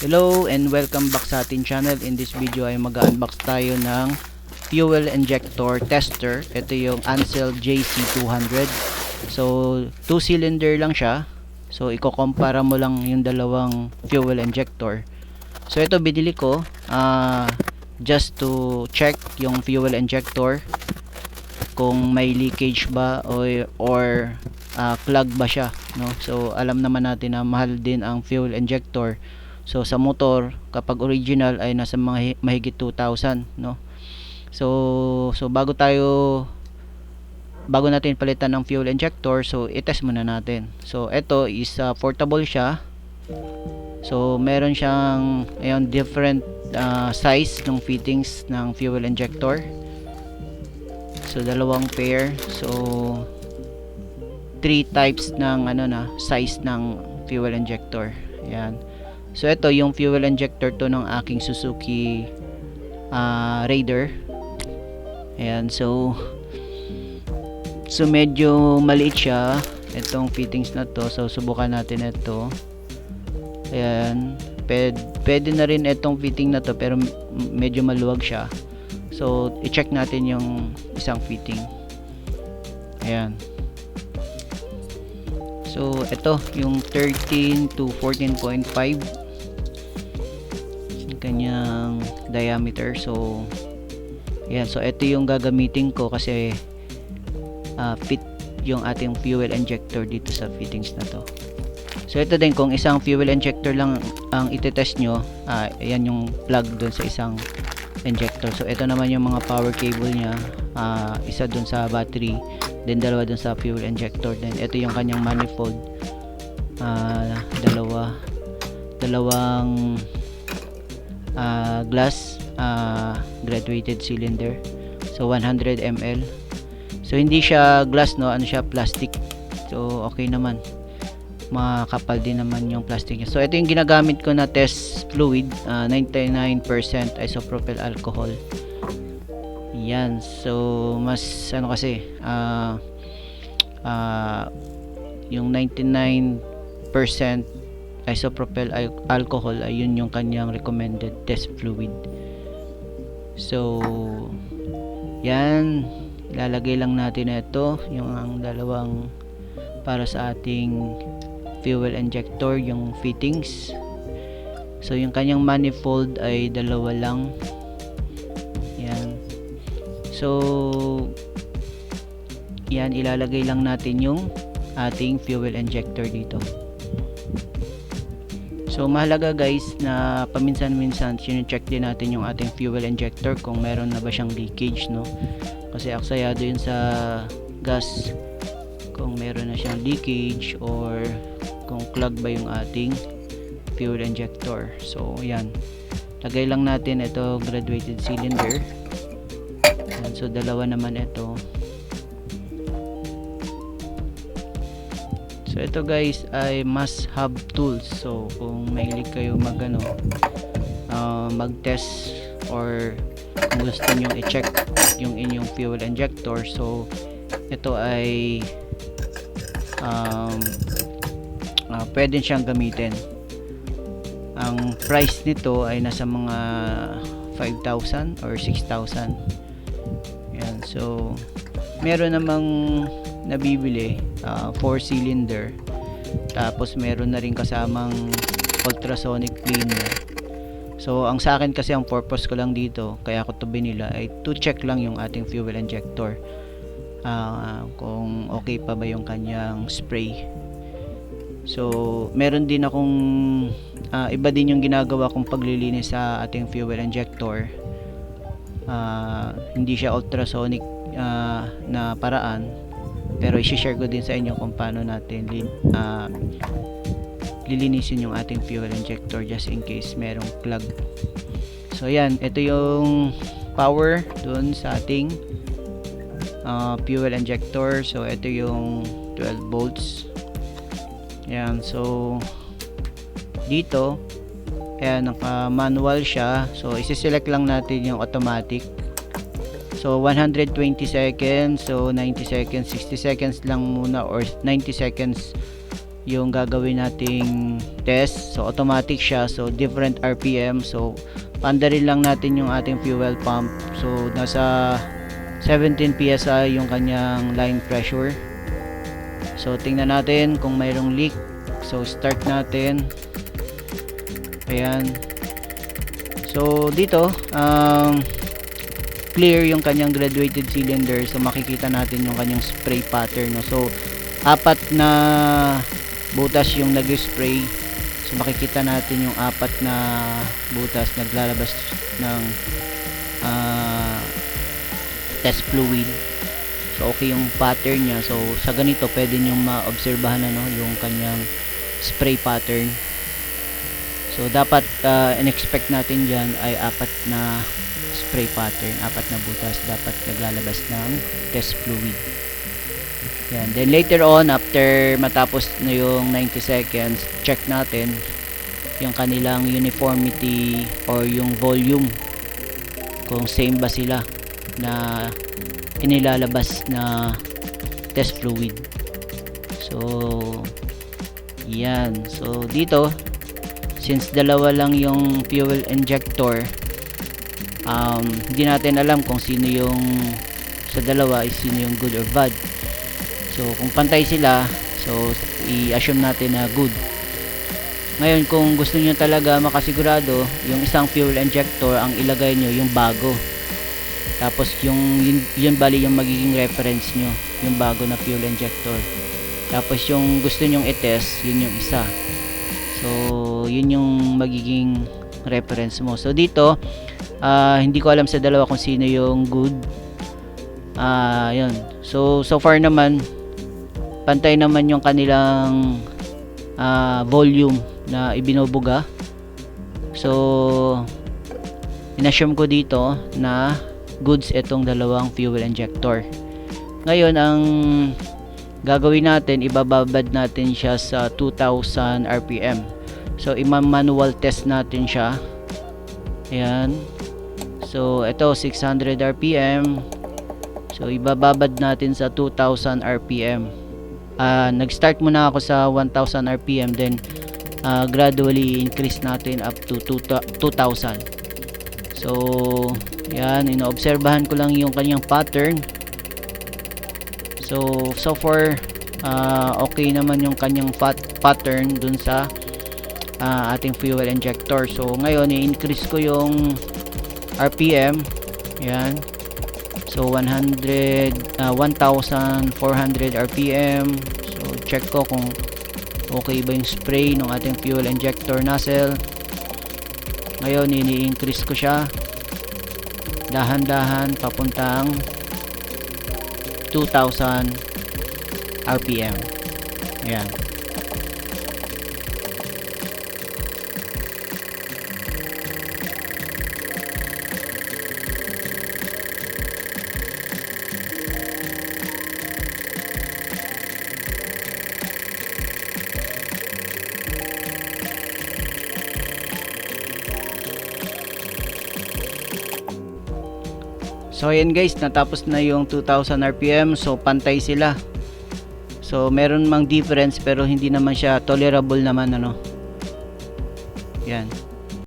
Hello and welcome back sa ating channel. In this video ay mag-unbox tayo ng fuel injector tester. Ito yung Ansell JC200. So 2 cylinder lang siya. So iko-compara mo lang yung dalawang fuel injector. So ito binili ko just to check yung fuel injector kung may leakage ba or clog ba siya, no? So alam naman natin na mahal din ang fuel injector. So sa motor kapag original ay nasa mga mahigit 2,000, no? So bago natin palitan ng fuel injector, so i-test muna natin. So ito is portable siya. So meron siyang different size ng fittings ng fuel injector. So dalawang pair. So 3 types ng size ng fuel injector. Ayan. So ito yung fuel injector to ng aking Suzuki Raider. Ayan, so medyo maliit siya itong fittings na to. So subukan natin ito. Ayan, pwede na rin itong fitting na to pero medyo maluwag siya. So i-check natin yung isang fitting. Ayan. So ito yung 13 to 14.5 kanyang diameter. So ayan, so ito yung gagamitin ko kasi fit yung ating fuel injector dito sa fittings na to. So ito din, kung isang fuel injector lang ang itetest nyo, ayan yung plug dun sa isang injector. So ito naman yung mga power cable nya, isa dun sa battery, then dalawa dun sa fuel injector. Then ito yung kanyang manifold, dalawang glass graduated cylinder. So 100 ml. So hindi siya glass, no, ano siya, plastic. So okay naman, makapal din naman yung plastic niya. So ito yung ginagamit ko na test fluid, 99% isopropyl alcohol. Yan. So mas kasi yung 99% isopropyl alcohol ayun yung kanyang recommended test fluid. So yan, lalagay lang natin ito, yung ang dalawang para sa ating fuel injector, yung fittings. So yung kanyang manifold ay dalawa lang. Yan. So yan, ilalagay lang natin yung ating fuel injector dito. So mahalaga guys na paminsan-minsan sine-check din natin yung ating fuel injector kung meron na ba siyang leakage, no? Kasi aksayado yun sa gas kung meron na siyang leakage or kung clog ba yung ating fuel injector. So yan, lagay lang natin ito, graduated cylinder. Yan, so dalawa naman ito. So ito guys ay must have tools. So kung mahilig kayo mag-test or kung gusto nyo i-check yung inyong fuel injector, so ito ay pwede siyang gamitin. Ang price nito ay nasa mga 5,000 or 6,000. Yan. So meron namang nabibili 4 cylinder, tapos meron na rin kasamang ultrasonic cleaner. So ang sa akin kasi, ang purpose ko lang dito kaya ko to binila ay to check lang yung ating fuel injector, kung okay pa ba yung kanyang spray. So meron din akong iba din yung ginagawa kong paglilinis sa ating fuel injector. Hindi siya ultrasonic na paraan, pero i-share ko din sa inyo kung paano natin lilinisin yung ating fuel injector just in case merong clog. So yan, ito yung power dun sa ating fuel injector. So ito yung 12 volts. Yan. So dito, ayan, naka manual siya. So isi-select lang natin yung automatic. So 120 seconds, so 90 seconds, 60 seconds lang muna or 90 seconds yung gagawin nating test. So automatic siya, so different RPM. So paanda rin lang natin yung ating fuel pump. So nasa 17 PSI yung kanyang line pressure. So tingnan natin kung mayroong leak. So start natin. Ayan. So dito clear yung kanyang graduated cylinder. So makikita natin yung kanyang spray pattern, no? So apat na butas yung nag-spray. So makikita natin yung apat na butas naglalabas ng test fluid. So okay yung pattern niya. So sa ganito pwede nyo maobserbahan yung kanyang spray pattern. So dapat in-expect natin dyan ay apat na spray pattern, apat na butas dapat naglalabas ng test fluid. Yan. Then later on, after matapos na yung 90 seconds, check natin yung kanilang uniformity or yung volume, kung same ba sila na inilalabas na test fluid. So yan. So dito, since dalawa lang yung fuel injector, hindi natin alam kung sino yung sa dalawa is sino yung good or bad. So kung pantay sila, so i-assume natin na good. Ngayon kung gusto niyo talaga makasigurado, yung isang fuel injector ang ilagay nyo yung bago. Tapos yun bali yung magiging reference nyo, yung bago na fuel injector. Tapos yung gusto nyong i-test, yun yung isa. So yun yung magiging reference mo. So dito hindi ko alam sa dalawa kung sino yung good. Yun. So far naman pantay naman yung kanilang volume na ibinubuga. So inassume ko dito na goods itong dalawang fuel injector. Ngayon ang gagawin natin, ibababad natin siya sa 2000 RPM. So ima-manual test natin siya. Ayan. So ito 600 RPM. So ibababad natin sa 2000 RPM. Nag-start muna ako sa 1000 RPM, then gradually increase natin up to 2000. So yan, inoobserbahan ko lang yung kanyang pattern. So far okay naman yung kanyang pattern dun sa ating fuel injector. So ngayon i-increase ko yung RPM. Yan. So 1400 RPM. So check ko kung okay ba yung spray ng ating fuel injector nozzle. Ngayon ini-increase ko siya dahan-dahan papuntang 2000 RPM. Ayan. So ayan guys, natapos na yung 2000 RPM. So pantay sila. So meron mang difference pero hindi naman siya tolerable naman, ano. Yan.